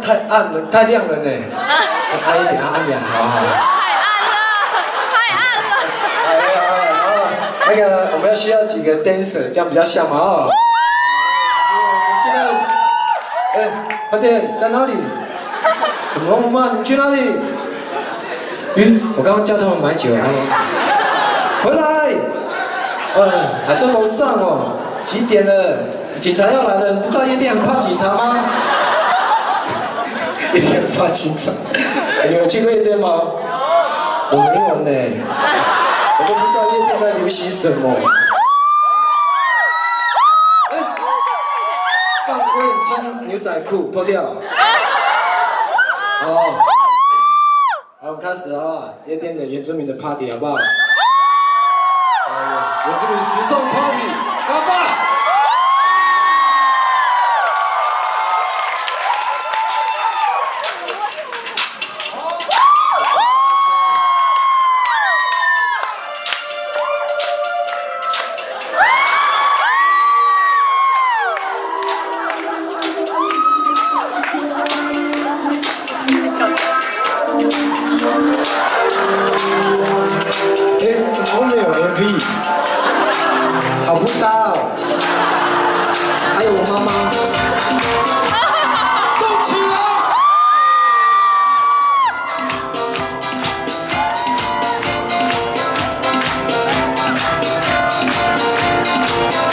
太暗了，太亮了呢。暗一点，暗一点，好好。太暗了。那个我们要需要几个 dancer， 这样比较像嘛哦。现在，快点，在哪里？怎么了，妈妈？你去哪里？我刚刚叫他们买酒，他们回来。还在楼上哦。几点了？警察要来了，你不知道夜店很怕警察吗？夜店很怕警察。你有去过夜店吗？我没有呢，我都不知道夜店在流行什么。放会穿牛仔裤脱掉。好，我们开始啊，夜店的原住民的 party 好不好？原住民时尚 party， 干吧！怎么没有 MV？ 好不搭哦！还有我妈妈，动起来！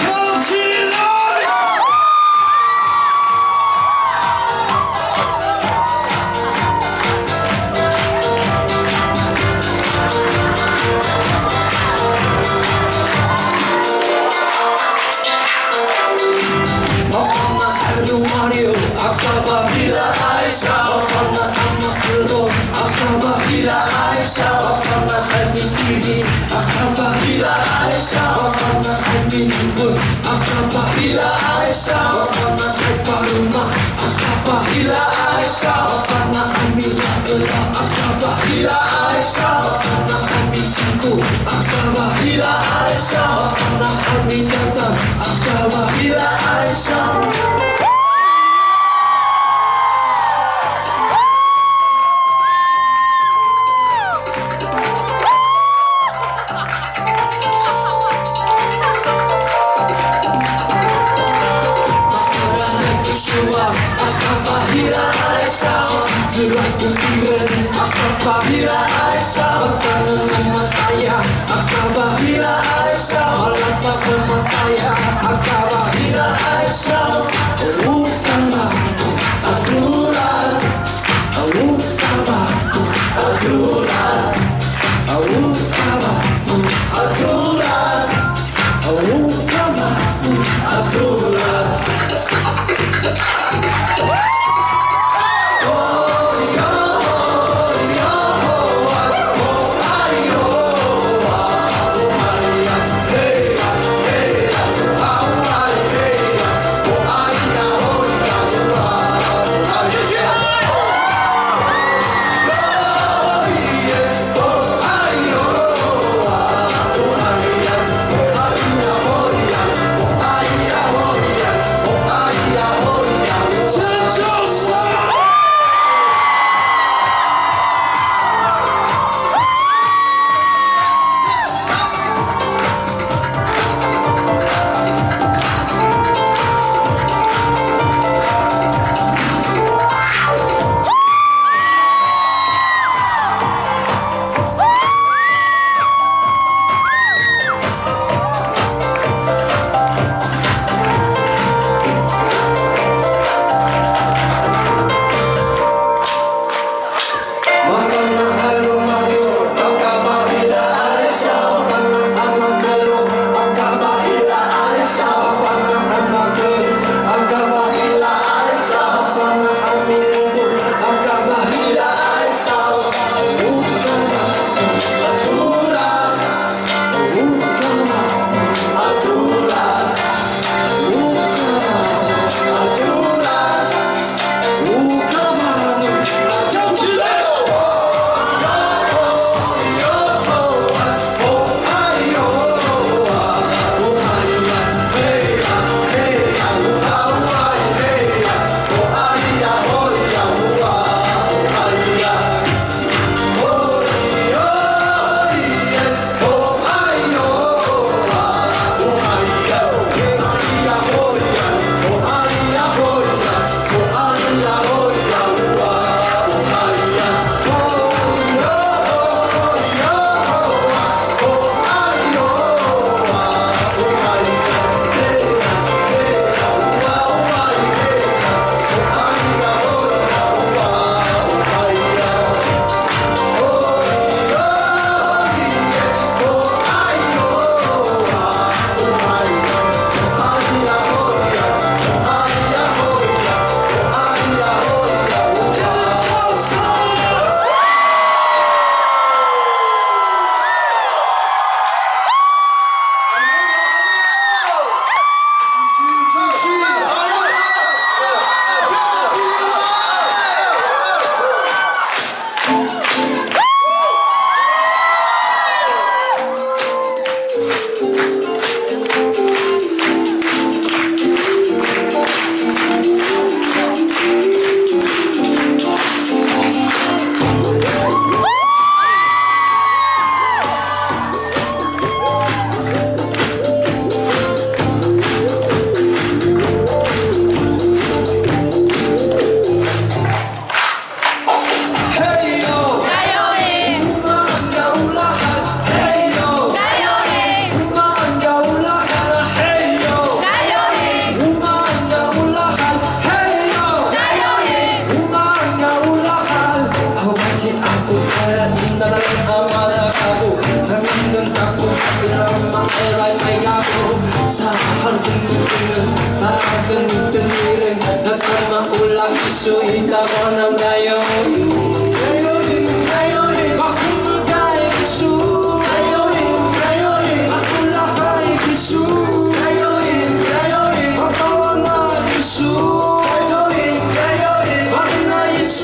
动起来！Akaba bila Aisha, Akaba anak kedua, Akaba bila Aisha, Akaba Amin TV, Akaba bila Aisha, Akaba Amin pun, Akaba bila Aisha, Akaba depan rumah, Akaba bila Aisha, Akaba Amin kedua, Akaba bila Aisha, Akaba Amin cinggu, Akaba bila Aisha, Akaba Amin datang, Akaba bila Aisha. Akaba bila Aisyah, Zurah Kukiran, Akaba bila Aisyah, Makanan mataya, Akaba bila Aisyah, Malapa pemataya, Akaba bila Aisyah, Ukama, Adulan, Ukama, Adulan, Ukama, Adulan, Ukama, Adulan. Hey, hey. 来买家伙，啥哈登登，啥登登登，那他妈乌拉伊苏伊达瓦那加油，加油加油，把苦们加油，加油加油，把乌拉哈伊苏，加油加油，把巴瓦那伊苏，加油加油，把那伊苏。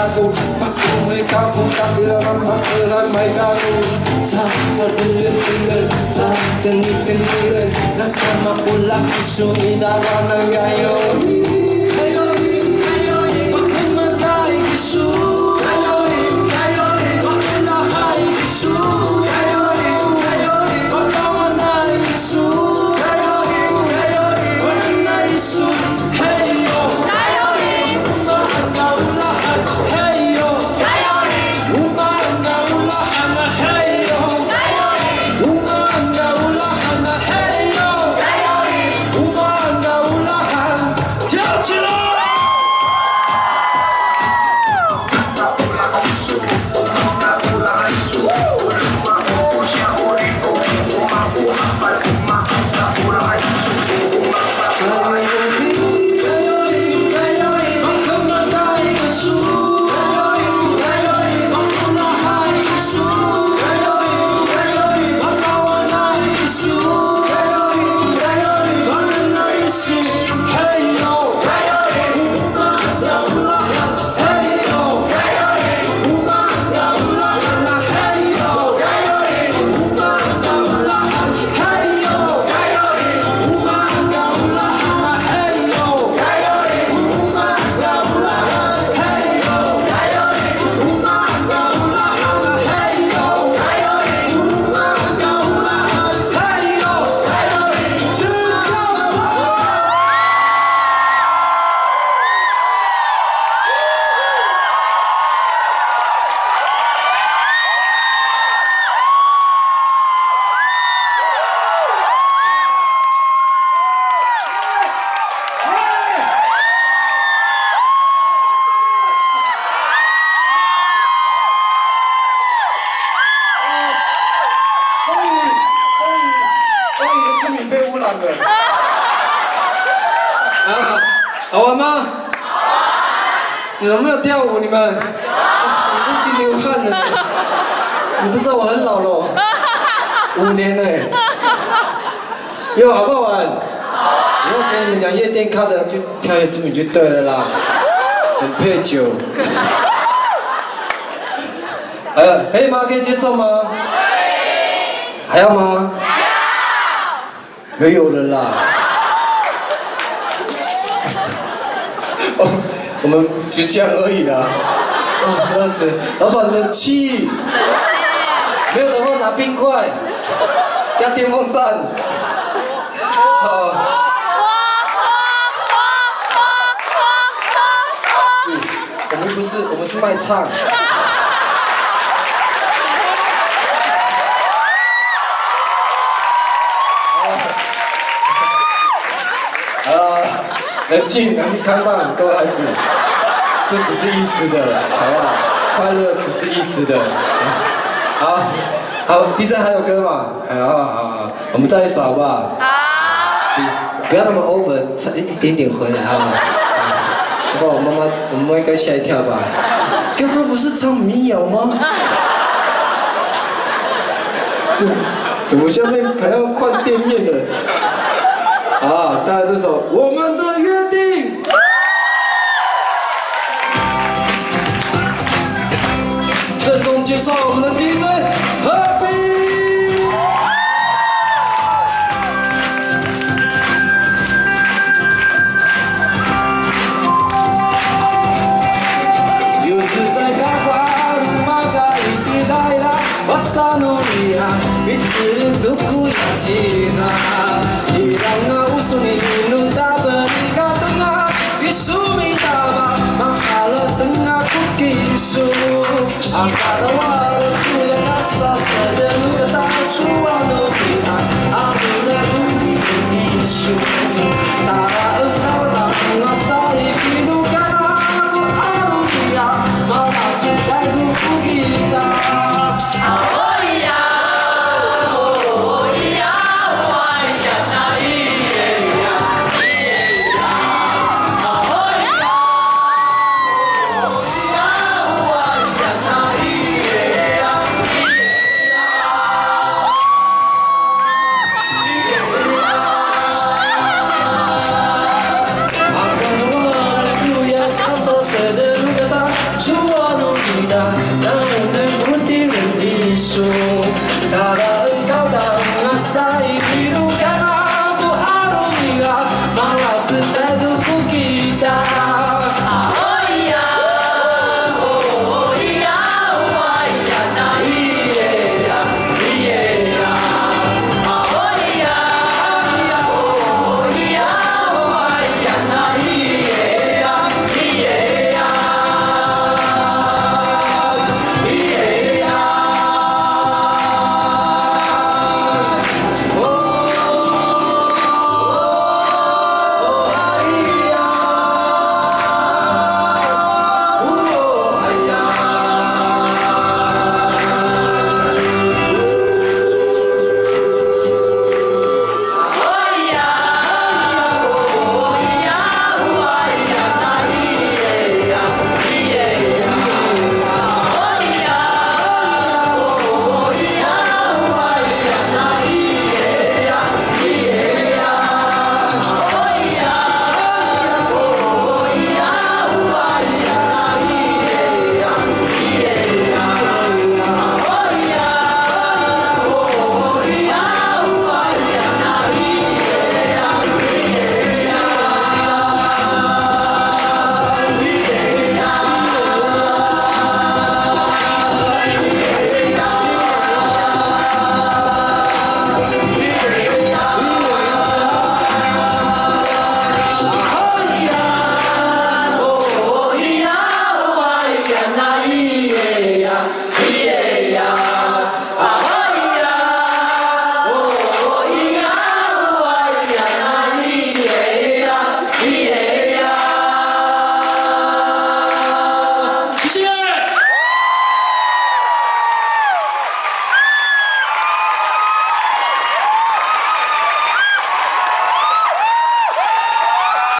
Aku pakai kamu tapi lama ramai kamu sangat dengar sangat dengar nak kamu ulang isu ida warna gayo gayo gayo pakai mata isu gayo gayo pakai lahai isu gayo gayo pakai warna isu gayo gayo warna isu hey yo gayo好玩吗？你们没有跳舞？你们？我都经流汗了。你不知道我很老了，5年了。哟，好不好玩？以后跟你们讲夜店咖的就跳夜之舞就对了啦，很配酒。可以吗？可以接受吗？还要吗？没有了啦。哦，我们就这样而已啦。哦，热死！老板冷气。没有的话拿冰块，加电风扇。好。我们是卖唱。冷静，看到各位孩子，这只是一时的，好不好？快乐只是一时的。好，第3还有歌嘛？好，我们再一首好不好？好。不要那么 over， 差一点点回来好不好？好不好？我妈妈应该吓一跳吧？刚刚不是唱民谣吗？怎么下面还要换店面的？好，带来这首《我们的约定》。郑重介绍我们的 DJ Happy。又是在大花马嘎。cira Irang usuni nun tak berika tengah Isu minta makala tengah kukisu Angkara